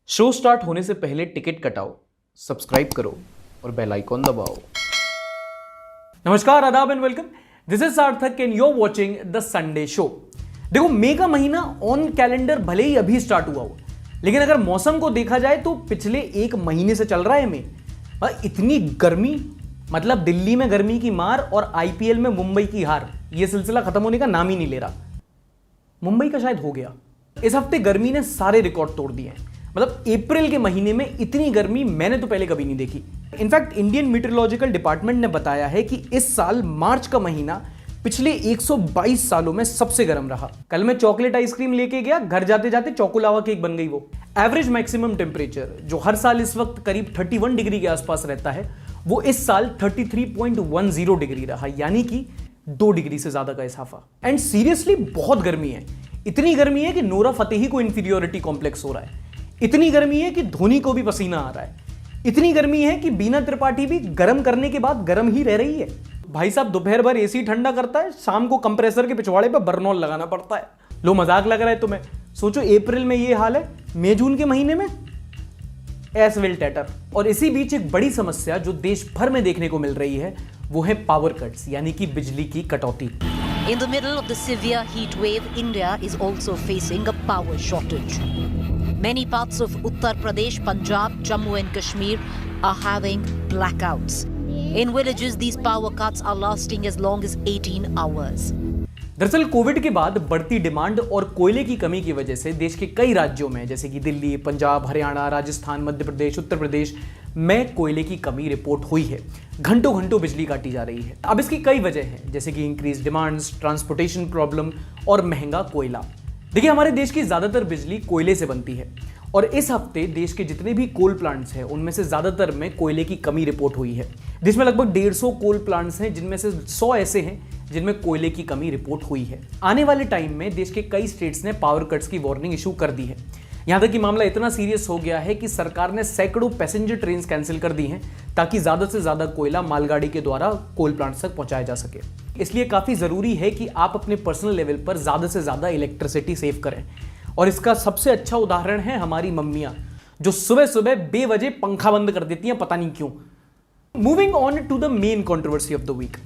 Show start होने से पहले टिकट कटाओ, सब्सक्राइब करो और बेल आइकॉन दबाओ। नमस्कार, आदाब and welcome. This is Sarthak and you are watching the Sunday show. देखो, मई का महीना ऑन कैलेंडर भले ही अभी स्टार्ट हुआ हो, लेकिन अगर मौसम को देखा जाए तो पिछले एक महीने से चल रहा है मई। इतनी गर्मी, मतलब दिल्ली में गर्मी की मार और आईपीएल में मुंबई की हार, यह सिलसिला खत्म होने का नाम ही नहीं ले रहा। मुंबई का शायद हो गया। इस हफ्ते गर्मी ने सारे रिकॉर्ड तोड़ दिए हैं। मतलब अप्रैल के महीने में इतनी गर्मी मैंने तो पहले कभी नहीं देखी। इनफैक्ट इंडियन मीटरोलॉजिकल डिपार्टमेंट ने बताया है कि इस साल मार्च का महीना पिछले 122 सालों में सबसे गर्म रहा। कल मैं चॉकलेट आइसक्रीम लेके गया, घर जाते जाते चोकोलावा केक बन गई वो। एवरेज मैक्सिमम टेम्परेचर जो हर साल इस वक्त करीब 31 डिग्री के आसपास रहता है, वो इस साल 33.10 डिग्री रहा, यानी कि 2 डिग्री से ज्यादा का इजाफा। एंड सीरियसली बहुत गर्मी है। इतनी गर्मी है कि नोरा फतेही को इंफीरियोरिटी कॉम्प्लेक्स हो रहा है। इतनी गर्मी है कि धोनी को भी पसीना आ रहा है। इतनी गर्मी है कि बीना त्रिपाठी भी गर्म करने के बाद गर्म ही रह रही है। भाई साहब, दोपहर भर एसी ठंडा करता है, शाम को कंप्रेसर के पिछवाड़े पर बर्नॉल लगाना पड़ता है। लो, मजाक लग रहा है तुम्हें? सोचो अप्रैल में ये हाल है, मई जून के महीने में एस विल टैटर। और इसी बीच एक बड़ी समस्या जो देश भर में देखने को मिल रही है, वो है पावर कट्स, यानी कि बिजली की कटौती। In the middle of the severe heat wave, India is also facing a power shortage. Many parts of Uttar Pradesh, Punjab, Jammu and Kashmir are having blackouts. In villages, these power cuts are lasting as long as 18 hours. दरअसल Covid के बाद बढ़ती demand और कोयले की कमी की वजह से देश के कई राज्यों में, जैसे कि दिल्ली, पंजाब, हरियाणा, राजस्थान, मध्य प्रदेश, उत्तर प्रदेश में कोयले की कमी रिपोर्ट हुई है। घंटों घंटों बिजली काटी जा रही है। अब इसकी कई वजह हैं, जैसे कि इंक्रीज डिमांड्स, ट्रांसपोर्टेशन प्रॉब्लम और महंगा कोयला। देखिए, हमारे देश की ज्यादातर बिजली कोयले से बनती है और इस हफ्ते देश के जितने भी कोल प्लांट्स हैं, उनमें से ज्यादातर में कोयले की कमी रिपोर्ट हुई है। देश में लगभग 150 कोल प्लांट्स हैं, जिनमें से 100 ऐसे हैं जिनमें कोयले की कमी रिपोर्ट हुई है। आने वाले टाइम में देश के कई स्टेट्स ने पावर कट्स की वार्निंग इशू कर दी है। यहां तक कि मामला इतना सीरियस हो गया है कि सरकार ने सैकड़ों पैसेंजर ट्रेन कैंसिल कर दी हैं, ताकि ज्यादा से ज्यादा कोयला मालगाड़ी के द्वारा कोल प्लांट्स तक पहुंचाया जा सके। इसलिए काफी जरूरी है कि आप अपने पर्सनल लेवल पर ज्यादा से ज्यादा इलेक्ट्रिसिटी सेव करें। और इसका सबसे अच्छा उदाहरण है हमारी मम्मियां, जो सुबह सुबह बेवजह पंखा बंद कर देती हैं, पता नहीं क्यों। Moving on to the main controversy of the week.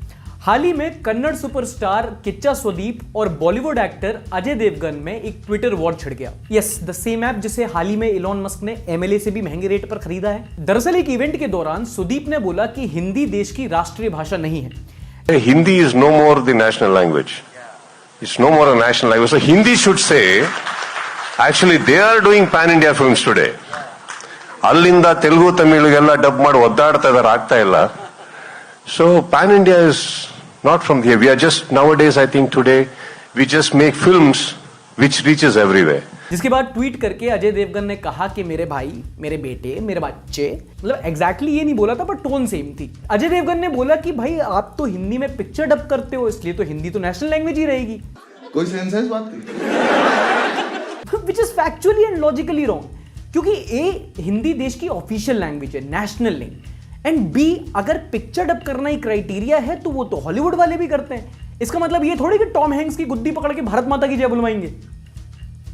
हाल ही में कन्नड़ सुपरस्टार किच्चा सुदीप और बॉलीवुड एक्टर अजय देवगन में एक ट्विटर वॉर छिड़ गया। यस, द सेम ऐप जिसे हाल ही में इलॉन मस्क ने एमएलए से भी महंगे रेट पर खरीदा है। दरअसल एक इवेंट के दौरान सुदीप ने बोला कि हिंदी देश की राष्ट्रीय भाषा नहीं है। Hindi is no more the national language, it's no more a national language. So Hindi should say actually they are doing pan India films today. ಅಲ್ಲಿಂದ ತೆಲುಗು ತಮಿಳಿಗೆಲ್ಲ ಡಬ್ ಮಾಡಿ ಒದ್ದಾಡ್ತಾ ಇದಾರೆ, ಆಗ್ತಾ ಇಲ್ಲ. So pan India is not from here. We are just nowadays, I think today we just make films which reaches everywhere. जिसके बाद tweet करके अजय देवगन ने कहा कि मेरे भाई, मेरे बेटे, मेरे बच्चे, मतलब एग्जैक्टली ये नहीं बोला था, पर टोन सेम थी। अजय देवगन ने बोला कि भाई आप तो हिंदी में पिक्चर डब करते हो, इसलिए तो हिंदी तो नेशनल लैंग्वेज ही रहेगी। कोई सेंस है इस बात की? Which is factually and logically wrong, क्योंकि ए, हिंदी देश की ऑफिशियल लैंग्वेज है, नेशनल नहीं, एंड बी, अगर पिक्चर डब करना ही क्राइटेरिया है तो वो तो हॉलीवुड वाले भी करते हैं। इसका मतलब ये थोड़ी कि टॉम हैंक्स की गुद्दी पकड़ के भारत माता की जय बुलवाएंगे।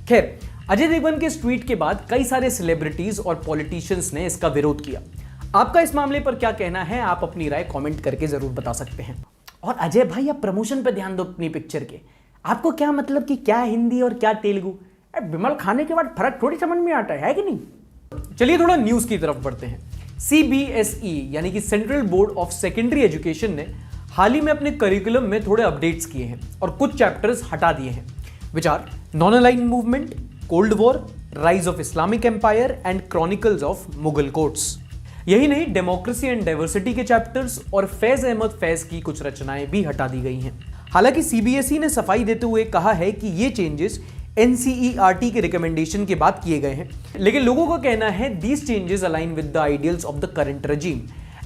खैर, अजय देवगन के इस ट्वीट के बाद कई सारे सेलिब्रिटीज और पॉलिटिशियंस ने इसका विरोध किया। आपका इस मामले पर क्या कहना है, आप अपनी राय कॉमेंट करके जरूर बता सकते हैं। और अजय भाई, आप प्रमोशन पर ध्यान दो अपनी पिक्चर के। आपको क्या मतलब कि क्या हिंदी और क्या तेलुगु? विमल खाने के बाद फर्क थोड़ी समझ में आता है कि नहीं? चलिए थोड़ा न्यूज की तरफ बढ़ते हैं। सीबीएसई यानी कि central board of secondary education ने हाल ही में अपने करिकुलम में थोड़े अपडेट्स किए हैं और कुछ चैप्टर्स हटा दिए हैं, which are non aligned movement, cold war, rise of Islamic empire and chronicles of Mughal courts. यही नहीं, डेमोक्रेसी एंड डाइवर्सिटी के चैप्टर्स और फैज अहमद फैज की कुछ रचनाएं भी हटा दी गई हैं। हालांकि सीबीएसई ने सफाई देते हुए कहा है कि ये चेंजेस एनसीईआरटी के रिकमेंडेशन के बाद किए गए हैं, लेकिन लोगों का कहना है these changes align with the ideals of the current regime,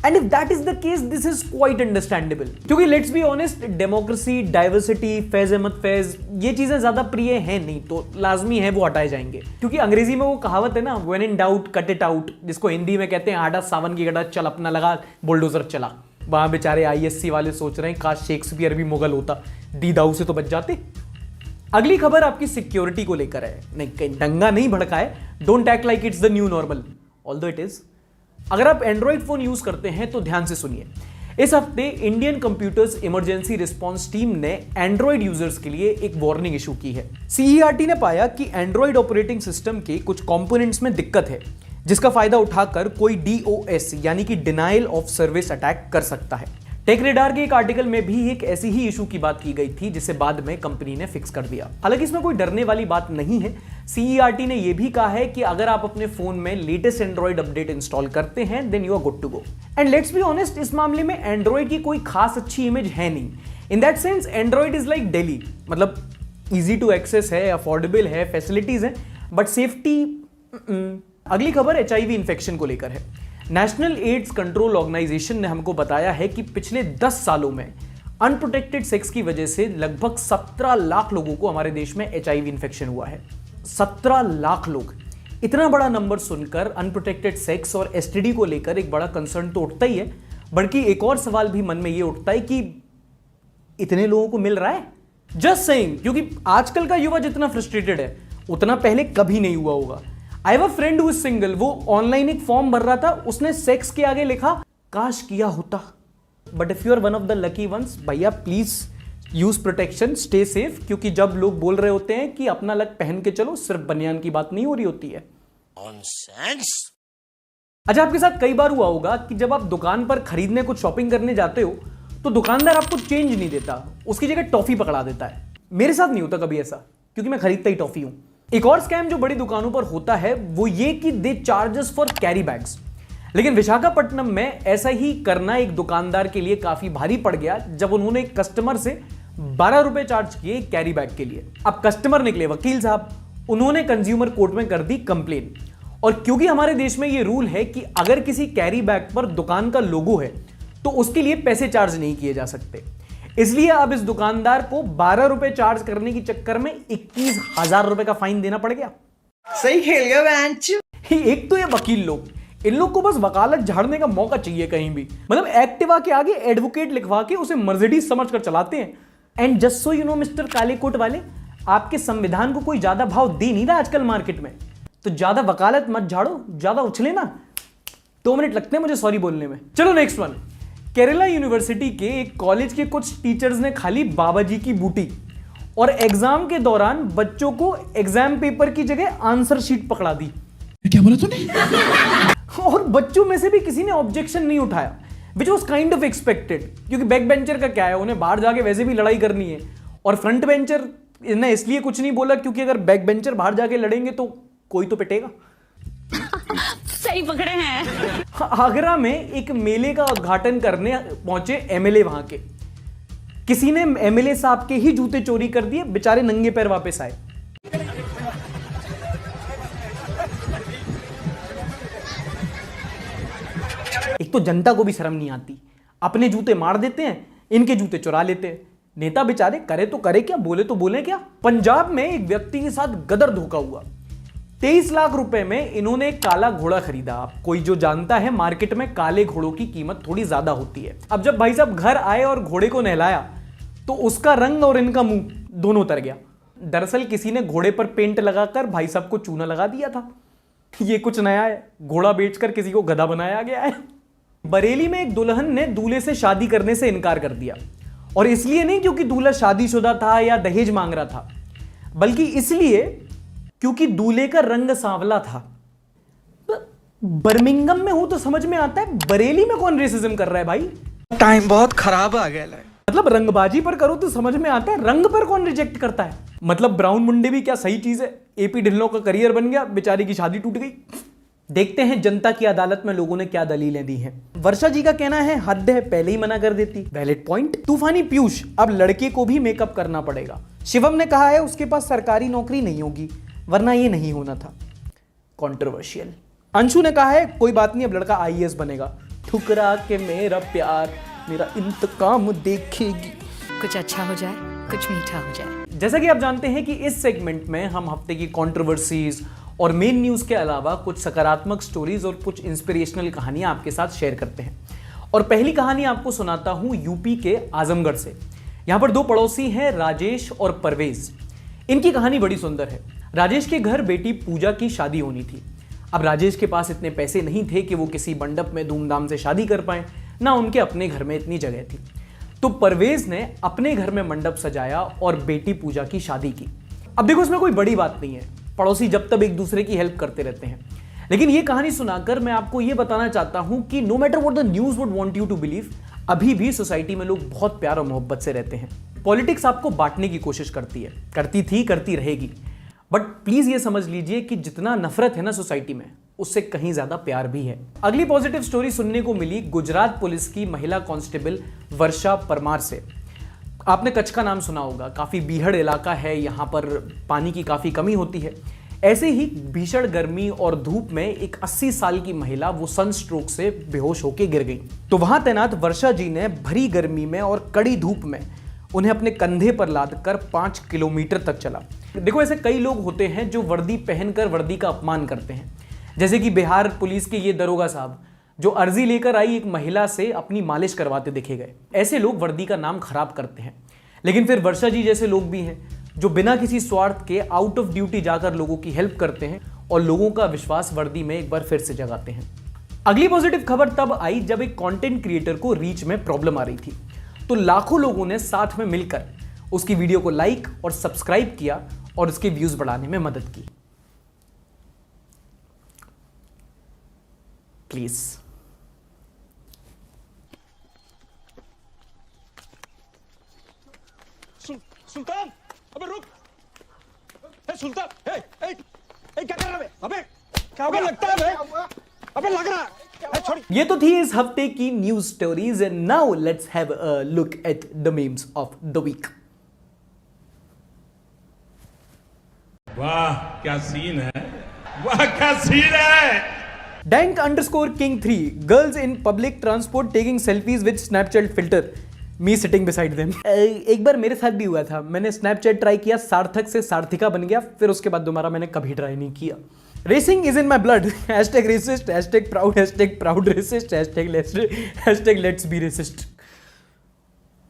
and if that is the case this is quite understandable. क्योंकि let's be honest, democracy, diversity, Faiz Ahmad Faiz, ये चीजें ज्यादा प्रिय हैं नहीं, तो लाजमी है वो हटाए जाएंगे। क्योंकि अंग्रेजी में वो कहावत है ना, when in doubt cut it out, जिसको हिंदी में कहते हैं आड़ा सावन की गड़ा, चल अपना लगा बुलडोजर चला। वहां बेचारे आईएससी वाले सोच रहे हैं काश शेक्सपियर भी मुगल होता, दी दाऊ से तो बच जाते। अगली खबर आपकी सिक्योरिटी को लेकर है। नहीं, कहीं दंगा नहीं भड़का है। Don't act like it's the new normal, although it is. अगर आप एंड्रॉइड फोन यूज करते हैं तो ध्यान से सुनिए। इस हफ्ते Indian computers emergency response team ने एंड्रॉइड यूजर्स के लिए एक वार्निंग इशू की है। सीईआरटी ने पाया कि एंड्रॉइड ऑपरेटिंग सिस्टम के कुछ कंपोनेंट्स में दिक्कत है, जिसका फायदा उठाकर कोई डीओएस यानी कि डिनायल ऑफ सर्विस अटैक कर सकता है। टेकरेडार के एक आर्टिकल में भी एक ऐसी ही इशू की बात की गई थी, जिसे बाद में कंपनी ने फिक्स कर दिया। हालांकि इसमें कोई डरने वाली बात नहीं है। सीईआरटी ने यह भी कहा है कि अगर आप अपने फोन में लेटेस्ट एंड्रॉइड अपडेट इंस्टॉल करते हैं then you are good to go. And let's be honest, इस मामले में एंड्रॉइड की कोई खास अच्छी इमेज है नहीं। In that sense Android is like Delhi, मतलब इजी टू एक्सेस है, अफोर्डेबल है, फैसिलिटीज है, बट सेफ्टी। अगली खबर एचआईवी इन्फेक्शन को लेकर है। नेशनल एड्स कंट्रोल ऑर्गेनाइजेशन ने हमको बताया है कि पिछले 10 सालों में अनप्रोटेक्टेड सेक्स की वजह से लगभग 17 लाख लोगों को हमारे देश में एचआईवी इन्फेक्शन हुआ है। 17 लाख लोग, इतना बड़ा नंबर सुनकर अनप्रोटेक्टेड सेक्स और एसटीडी को लेकर एक बड़ा कंसर्न तो उठता ही है, बल्कि एक और सवाल भी मन में यह उठता है कि इतने लोगों को मिल रहा है? जस्ट सेइंग, क्योंकि आजकल का युवा जितना फ्रस्ट्रेटेड है उतना पहले कभी नहीं हुआ होगा। I have a friend who is single. वो ऑनलाइन एक फॉर्म भर रहा था, उसने सेक्स के आगे लिखा काश किया होता। But if you are one of the lucky ones, भैया please use protection, stay safe, क्योंकि जब लोग बोल रहे होते हैं कि अपना लक पहन के चलो, सिर्फ बनियान की बात नहीं हो रही होती है। अच्छा, आपके साथ कई बार हुआ होगा कि जब आप दुकान पर खरीदने कुछ शॉपिंग करने जाते हो तो दुकानदार आपको चेंज नहीं देता, उसकी जगह टॉफी पकड़ा देता है। मेरे साथ नहीं होता कभी ऐसा, क्योंकि मैं खरीदता ही टॉफी हूं। एक और स्कैम जो बड़ी दुकानों पर होता है वो ये कि दे चार्जेस फॉर कैरी बैग्स। लेकिन विशाखापट्टनम में ऐसा ही करना एक दुकानदार के लिए काफी भारी पड़ गया जब उन्होंने एक कस्टमर से 12 रुपए चार्ज किए कैरी बैग के लिए। अब कस्टमर निकले वकील साहब, उन्होंने कंज्यूमर कोर्ट में कर दी कंप्लेन। और क्योंकि हमारे देश में ये रूल है कि अगर किसी कैरी बैग पर दुकान का लोगो है तो उसके लिए पैसे चार्ज नहीं किए जा सकते, इसलिए अब इस दुकानदार को 12 रुपए चार्ज करने के चक्कर में 21,000 रुपए का फाइन देना पड़ गया। सही खेल गया बेंच। एक तो ये वकील लोग, इन लोग को बस वकालत झाड़ने का मौका चाहिए कहीं भी। मतलब एक्टिवा के आगे एडवोकेट लिखवा के उसे मर्सिडीज समझकर चलाते हैं। And just so you know mister काले कोट वाले, आपके संविधान को कोई ज्यादा भाव दे नहीं रहा आजकल मार्केट में, तो ज्यादा वकालत मत झाड़ो, ज्यादा उछले ना। 2 मिनट लगते हैं मुझे सॉरी बोलने में। चलो नेक्स्ट वन। केरला यूनिवर्सिटी के एक कॉलेज के कुछ टीचर्स ने खाली बाबा जी की बूटी और एग्जाम के दौरान बच्चों को एग्जाम पेपर की जगह आंसर शीट पकड़ा दी। क्या बोला तूने? और बच्चों में से भी किसी ने ऑब्जेक्शन नहीं उठाया, which was kind of expected, क्योंकि बैक बेंचर का क्या है, उन्हें बाहर जाके वैसे भी लड़ाई करनी है। और फ्रंट बेंचर ने इसलिए कुछ नहीं बोला क्योंकि अगर बैक बेंचर बाहर जाके लड़ेंगे तो कोई तो पिटेगा। सही पकड़े हैं। आगरा में एक मेले का उद्घाटन करने पहुंचे एमएलए वहां के। किसी ने एमएलए साहब के ही जूते चोरी कर दिए, बेचारे नंगे पैर वापस आए। एक तो जनता को भी शर्म नहीं आती, अपने जूते मार देते हैं, इनके जूते चुरा लेते हैं। नेता बेचारे करे तो करे क्या, बोले तो बोले क्या। पंजाब में एक व्यक्ति के साथ गदर धोखा हुआ। 23 लाख रुपए में इन्होंने एक काला घोड़ा खरीदा। कोई जो जानता है मार्केट में काले घोड़ों की कीमत थोड़ी ज्यादा होती है। अब जब भाई साहब घर आए और घोड़े को नहलाया तो उसका रंग और इनका मुंह दोनों उतर गया। दरअसल किसी ने घोड़े पर पेंट लगाकर भाई साहब को चूना लगा दिया था। ये कुछ नया है, घोड़ा बेचकर किसी को गधा बनाया गया है। बरेली में एक दुल्हन ने दूल्हे से शादी करने से इनकार कर दिया, और इसलिए नहीं क्योंकि दूल्हा शादीशुदा था या दहेज मांग रहा था, बल्कि इसलिए क्योंकि दूल्हे का रंग सांवला था। बर्मिंगम में हो तो समझ में आता है, बरेली में कौन रेसिज्म कर रहा है भाई? टाइम बहुत खराब आ गया है। मतलब रंगबाजी पर करो तो समझ में आता है, रंग पर कौन रिजेक्ट करता है? मतलब ब्राउन मुंडे भी क्या सही चीज है? एपी ढिल्लों का करियर बन गया, बेचारी की शादी टूट गई। देखते हैं जनता की अदालत में लोगों ने क्या दलीलें दी हैं। वर्षा जी का कहना है हद है, पहले ही मना कर देती। Valid point. तूफानी पीयूष, अब लड़के को भी मेकअप करना पड़ेगा। शिवम ने कहा है उसके पास सरकारी नौकरी नहीं होगी, वरना ये नहीं होना था। कंट्रोवर्शियल। अंशु ने कहा है कोई बात नहीं, अब लड़का आईएएस बनेगा। ठुकरा के मेरा प्यार मेरा इंतकाम देखेगी। कुछ अच्छा हो जाए, कुछ मीठा हो जाए। जैसा कि आप जानते हैं कि इस सेगमेंट में हम हफ्ते की कंट्रोवर्सीज और मेन न्यूज के अलावा कुछ सकारात्मक स्टोरीज और कुछ इंस्पिरेशनल कहानियां आपके साथ शेयर करते हैं। और पहली कहानी आपको सुनाता हूं यूपी के आजमगढ़ से। यहां पर 2 पड़ोसी हैं, राजेश और परवेज। इनकी कहानी बड़ी सुंदर है। राजेश के घर बेटी पूजा की शादी होनी थी। अब राजेश के पास इतने पैसे नहीं थे कि वो किसी मंडप में धूमधाम से शादी कर पाए, ना उनके अपने घर में इतनी जगह थी। तो परवेज ने अपने घर में मंडप सजाया और बेटी पूजा की शादी की। अब देखो, इसमें कोई बड़ी बात नहीं है, पड़ोसी जब तब एक दूसरे की हेल्प करते रहते हैं। लेकिन ये कहानी सुनाकर मैं आपको ये बताना चाहता हूं कि no matter what the news would want you to believe, अभी भी सोसाइटी में लोग बहुत प्यार और मोहब्बत से रहते हैं। पॉलिटिक्स आपको बांटने की कोशिश करती है, करती थी, करती रहेगी, बट प्लीज ये समझ लीजिए कि जितना नफरत है ना सोसाइटी में, उससे कहीं ज्यादा प्यार भी है। अगली पॉजिटिव स्टोरी सुनने को मिली गुजरात पुलिस की महिला कांस्टेबल वर्षा परमार से। आपने कच्छ का नाम सुना होगा, काफी बीहड़ इलाका है, यहाँ पर पानी की काफी कमी होती है। ऐसे ही भीषण गर्मी और धूप में एक 80 साल की महिला वो सनस्ट्रोक से बेहोश होकर गिर गई। तो वहां तैनात वर्षा जी ने भरी गर्मी में और कड़ी धूप में उन्हें अपने कंधे पर लादकर 5 किलोमीटर तक चला। देखो, ऐसे कई लोग होते हैं जो वर्दी पहनकर वर्दी का अपमान करते हैं, जैसे कि बिहार पुलिस के ये दरोगा साहब जो अर्जी लेकर आई एक महिला से अपनी मालिश करवाते देखे गए। ऐसे लोग वर्दी का नाम खराब करते हैं। लेकिन फिर वर्षा जी जैसे लोग भी हैं जो बिना किसी स्वार्थ के आउट ऑफ ड्यूटी जाकर लोगों की हेल्प करते हैं और लोगों का विश्वास वर्दी में एक बार फिर से जगाते हैं। अगली पॉजिटिव खबर तब आई जब एक कंटेंट क्रिएटर को रीच में प्रॉब्लम आ रही थी, तो लाखों लोगों ने साथ में मिलकर उसकी वीडियो को लाइक और सब्सक्राइब किया और उसके व्यूज बढ़ाने में मदद की। प्लीज सुल्तान, अबे रुक! ए सुल्तान, क्या कर रहा है? अबे क्या हो गया? लगता है बे? अबे लग रहा है। छोड़। ये तो थी इस हफ्ते की news stories and now let's have a look at the memes of the week. वाह क्या सीन है, वाह क्या सीन है। Dank_King3 girls in public transport taking selfies with Snapchat filter. Me sitting beside them. एक बार मेरे साथ भी हुआ था, मैंने स्नैपचैट ट्राई किया, सार्थक से सार्थिका बन गया, फिर उसके बाद दोबारा मैंने कभी ट्राई नहीं किया। Racing is in my blood, hashtag racist, hashtag proud racist, hashtag let's be racist.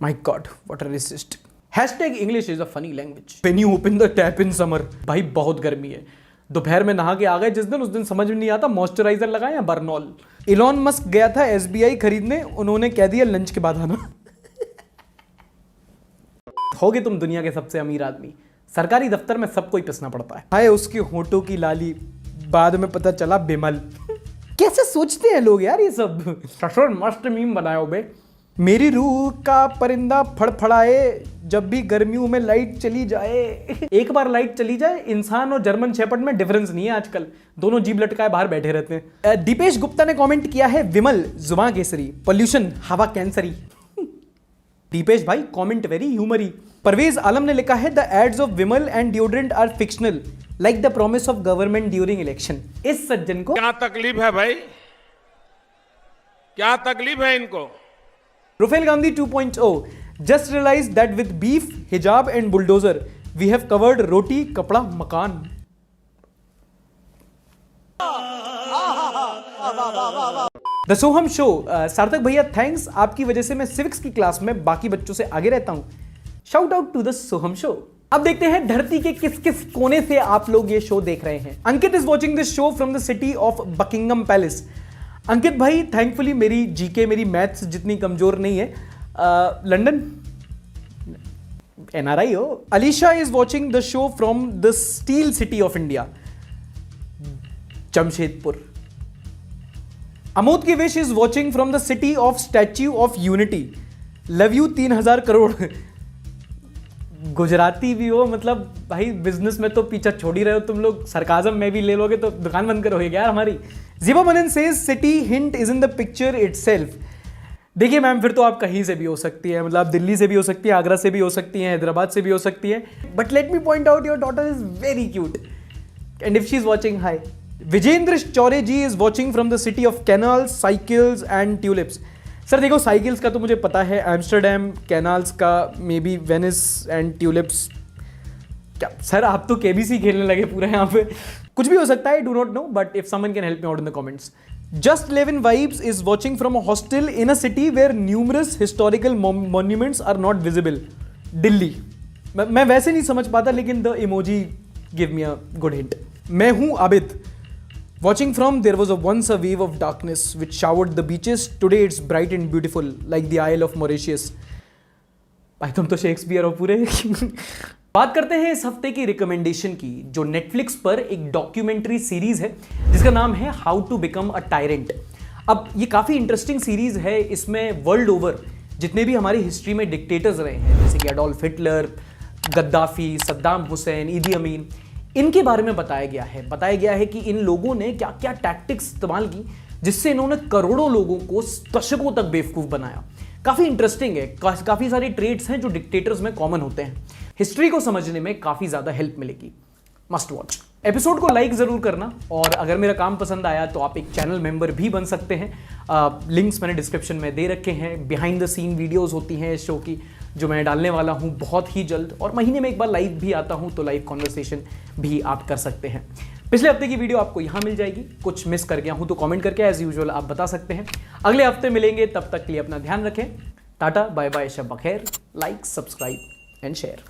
My God what a racist. Hashtag English is a funny language when you open the tap in summer. भाई बहुत गर्मी है, दोपहर में नहा के आ गए जिस दिन, उस दिन समझ में नहीं आता मॉइस्चराइजर लगाएं या बर्नॉल। इलॉन मस्क गया था SBI खरीदने, उन्होंने कह दिया लंच के बाद आना। होगे तुम दुनिया के सबसे अमीर आदमी, सरकारी दफ्तर में सबको ही पिसना पड़ता है। हाय उसके होठों की लाली, बाद में पता चला बिमल। कैसे सोचते हैं लोग यार ये सब। ससुर मस्त मीम बनायो बे। मेरी रूह का परिंदा फड़फड़ाए जब भी गर्मियों में लाइट चली जाए। एक बार लाइट चली जाए, इंसान और जर्मन शेपर्ड में डिफरेंस नहीं है आजकल, दोनों जीभ लटकाए बाहर बैठे रहते हैं। दीपेश गुप्ता ने कमेंट किया है विमल जुबान केसरी, पोल्यूशन हवा कैंसरी। दीपेश भाई comment very humory. Parvez Alam ने लिखा है the ads of Vimal and deodorant are fictional like the promise of government during election. इस सज्जन को क्या तकलीफ है भाई, क्या तकलीफ है इनको। रुफेल Gandhi 2.0 just realise that with beef hijab and bulldozer we have covered roti kapda makaan. The Soham show, सार्थक भैया थैंक्स, आपकी वजह से मैं सिविक्स की क्लास में बाकी बच्चों से आगे रहता हूं। Shout out to the Soham show. अब देखते हैं धरती के किस किस कोने से आप लोग ये शो देख रहे हैं। Ankit is watching this show from the city of Buckingham Palace. Ankit भाई थैंकफुली मेरी जीके मेरी मैथ्स जितनी कमजोर नहीं है। लंदन NRI हो। Alisha is watching the show from the steel city of India Jamshedpur. Amod की wish is watching from the city of Statue of Unity. Love you 3000 crore. Gujarati भी हो, मतलब भाई बिजनेस में तो पीछा छोड़ ही रहे हो तुम लोग, सरकाजम में भी ले लोगे तो दुकान बंद करोगे यार हमारी। Jeeva Manan says city hint is in the picture itself. देखिए मैम, फिर तो आप कहीं से भी हो सकती है, मतलब दिल्ली से भी हो सकती है, आगरा से भी हो सकती है, हैदराबाद से भी हो सकती है, but let me point out your daughter is very cute and if she is watching hi. Vijendra Chaure ji is watching from the city of canals, cycles and tulips. Sir देखो, साइकिल्स का तो मुझे पता है, एम्स्टरडेम, कैनाल्स का maybe Venice and tulips. क्या sir आप तो केबीसी खेलने लगे पूरा यहाँ पे। कुछ भी हो सकता है, do not know, but if someone can help me out in the comments. Just Live in Vibes is watching from a hostel in a city where numerous historical monuments are not visible. Delhi. मैं वैसे नहीं समझ पाता, लेकिन the emoji give me a good hint. मैं हूं Abid. Watching from, there was once a wave of darkness which showered the beaches. Today it's bright and beautiful like the Isle of Mauritius. भाई तुम तो शेक्सपियर हो पूरे। बात करते हैं इस हफ्ते की रिकमेंडेशन की, जो नेटफ्लिक्स पर एक डॉक्यूमेंट्री सीरीज है जिसका नाम है how to become a tyrant. अब ये काफ़ी इंटरेस्टिंग सीरीज है। इसमें वर्ल्ड ओवर जितने भी हमारी हिस्ट्री में डिक्टेटर्स रहे हैं, जैसे कि Adolf Hitler, Gaddafi, Saddam Hussain, ईदी अमीन, इनके बारे में बताया गया है कि इन लोगों ने क्या क्या टैक्टिक्स इस्तेमाल की जिससे इन्होंने करोड़ों लोगों को दशकों तक बेवकूफ़ बनाया। काफ़ी इंटरेस्टिंग है। काफ़ी सारे ट्रेड्स हैं जो डिक्टेटर्स में कॉमन होते हैं। हिस्ट्री को समझने में काफ़ी ज़्यादा हेल्प मिलेगी। Must watch. एपिसोड को लाइक ज़रूर करना, और अगर मेरा काम पसंद आया तो आप एक चैनल मेंबर भी बन सकते हैं। लिंक्स मैंने डिस्क्रिप्शन में दे रखे हैं। बिहाइंड द सीन वीडियोज़ होती हैं इस शो की, जो मैं डालने वाला हूं बहुत ही जल्द, और महीने में एक बार लाइव भी आता हूं, तो लाइव कॉन्वर्सेशन भी आप कर सकते हैं। पिछले हफ्ते की वीडियो आपको यहां मिल जाएगी। कुछ मिस कर गया हूं तो कमेंट करके एज यूजुअल आप बता सकते हैं। अगले हफ्ते मिलेंगे, तब तक के लिए अपना ध्यान रखें। टाटा बाय बाय, शब बखैर। Like, subscribe and share.